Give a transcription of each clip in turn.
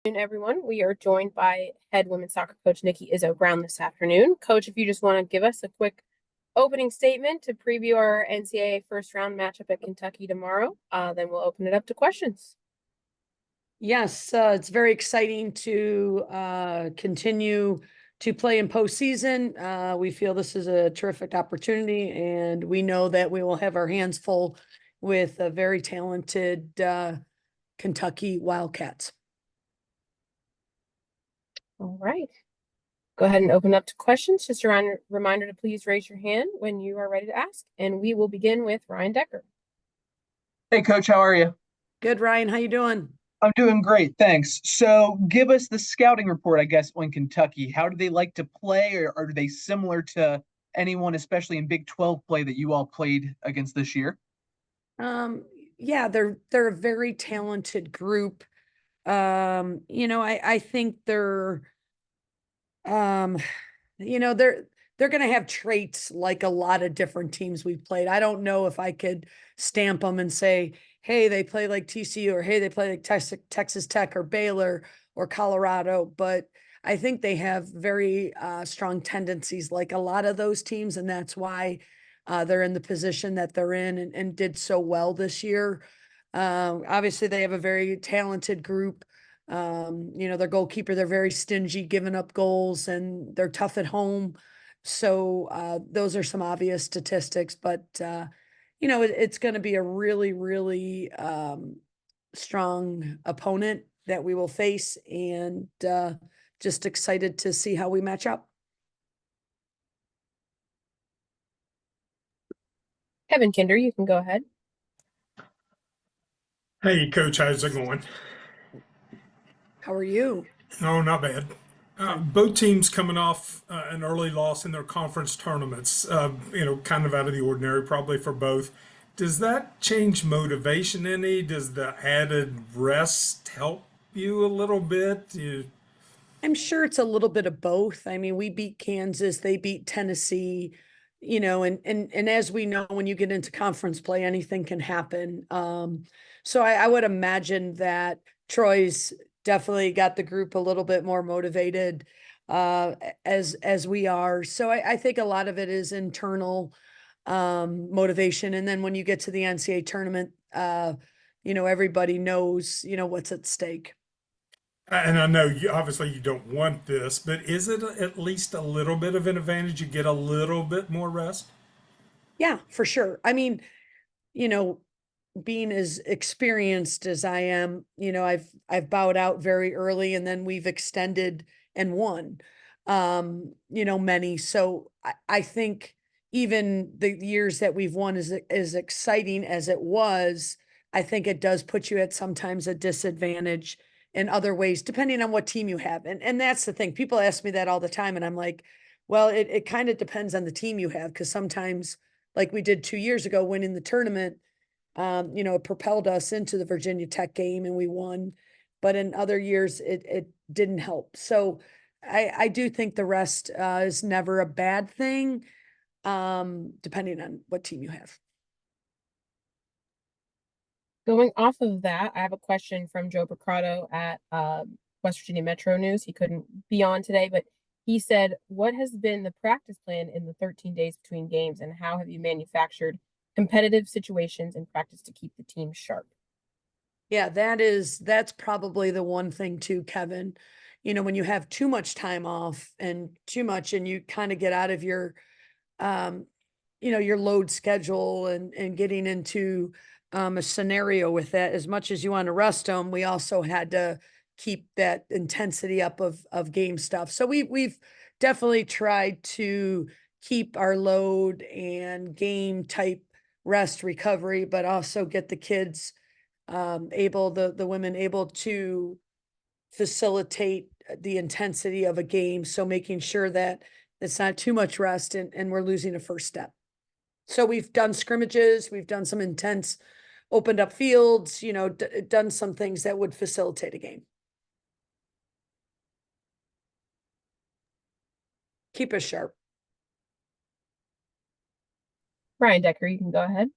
Everyone. We are joined by head women's soccer coach Nikki Izzo-Brown this afternoon. Coach, if you just want to give us a quick opening statement to preview our NCAA first round matchup at Kentucky tomorrow, then we'll open it up to questions. Yes, it's very exciting to continue to play in postseason. We feel this is a terrific opportunity, and we know that we will have our hands full with a very talented Kentucky Wildcats. All right. Go ahead and open up to questions. Just a reminder to please raise your hand when you are ready to ask. And we will begin with Ryan Decker. Hey, Coach, how are you? Good, Ryan. How you doing? I'm doing great, thanks. So give us the scouting report, I guess, on Kentucky. How do they like to play, or are they similar to anyone, especially in Big 12 play that you all played against this year? Yeah, they're a very talented group. I think they're they're going to have traits like a lot of different teams we've played. I don't know if I could stamp them and say, hey, they play like TCU, or hey, they play like Texas Tech or Baylor or Colorado, but I think they have very strong tendencies like a lot of those teams, and that's why they're in the position that they're in and did so well this year. Obviously, they have a very talented group. Their goalkeeper, they're very stingy, giving up goals, and they're tough at home. So those are some obvious statistics, but it's going to be a really, really strong opponent that we will face, and just excited to see how we match up. Kevin Kinder, you can go ahead. Hey, Coach, how's it going? How are you? Oh, not bad. Both teams coming off an early loss in their conference tournaments, kind of out of the ordinary probably for both. Does that change motivation any? Does the added rest help you a little bit? I'm sure it's a little bit of both. I mean, we beat Kansas, they beat Tennessee, and as we know, when you get into conference play, anything can happen. So I would imagine that Troy's definitely got the group a little bit more motivated as we are. So I think a lot of it is internal motivation. And then when you get to the NCAA tournament, everybody knows, what's at stake. And I know you obviously you don't want this, but is it at least a little bit of an advantage? You get a little bit more rest? Yeah, for sure. I mean, you know, being as experienced as I am, I've bowed out very early, and then we've extended and won. Many. So I think even the years that we've won is as exciting as it was, I think it does put you at sometimes a disadvantage in other ways, depending on what team you have. And that's the thing. People ask me that all the time, and I'm like, well, it kind of depends on the team you have, because sometimes, like we did 2 years ago, winning the tournament, it propelled us into the Virginia Tech game and we won. But in other years, it didn't help. So I do think the rest is never a bad thing, depending on what team you have. Going off of that, I have a question from Joe Bricado at West Virginia Metro News. He couldn't be on today, but he said, what has been the practice plan in the 13 days between games, and how have you manufactured competitive situations in practice to keep the team sharp? Yeah, that's probably the one thing too, Kevin. When you have too much time off and you kind of get out of your your load schedule and getting into a scenario with that, as much as you want to rest them, we also had to keep that intensity up of game stuff. So we've definitely tried to keep our load and game type rest recovery, but also get the kids the women able to facilitate the intensity of a game. So making sure that it's not too much rest and we're losing a first step. So we've done scrimmages, we've done some intense opened up fields, done some things that would facilitate a game. Keep us sharp. Ryan Decker, you can go ahead.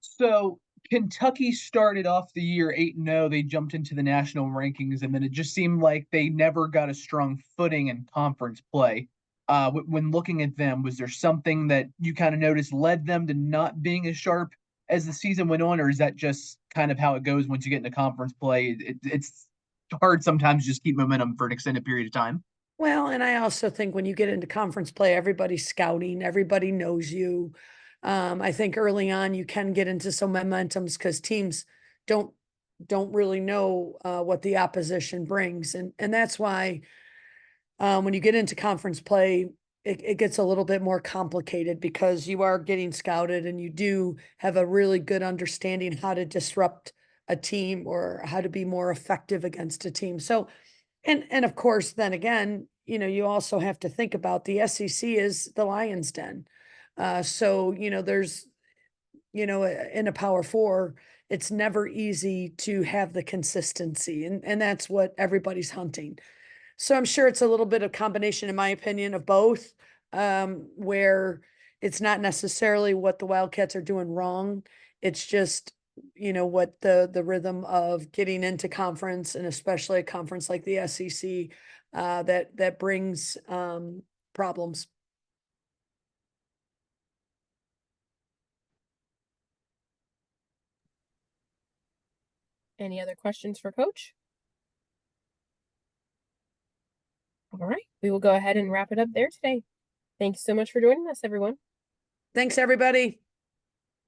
So Kentucky started off the year 8-0. They jumped into the national rankings, and then it just seemed like they never got a strong footing in conference play. When looking at them, was there something that you kind of noticed led them to not being as sharp as the season went on, or is that just kind of how it goes once you get into conference play? It's hard sometimes to just keep momentum for an extended period of time. Well, and I also think when you get into conference play, everybody's scouting, everybody knows you. I think early on you can get into some momentums because teams don't don't really know what the opposition brings, and that's why when you get into conference play, it gets a little bit more complicated because you are getting scouted and you do have a really good understanding how to disrupt a team or how to be more effective against a team. So and of course, then again, you also have to think about the SEC is the lion's den. So, there's, in a power four, it's never easy to have the consistency. And that's what everybody's hunting. So I'm sure it's a little bit of combination, in my opinion, of both, where it's not necessarily what the Wildcats are doing wrong. It's just, what the rhythm of getting into conference and especially a conference like the SEC, that brings problems. Any other questions for Coach? All right, we will go ahead and wrap it up there today. Thanks so much for joining us, everyone. Thanks, everybody.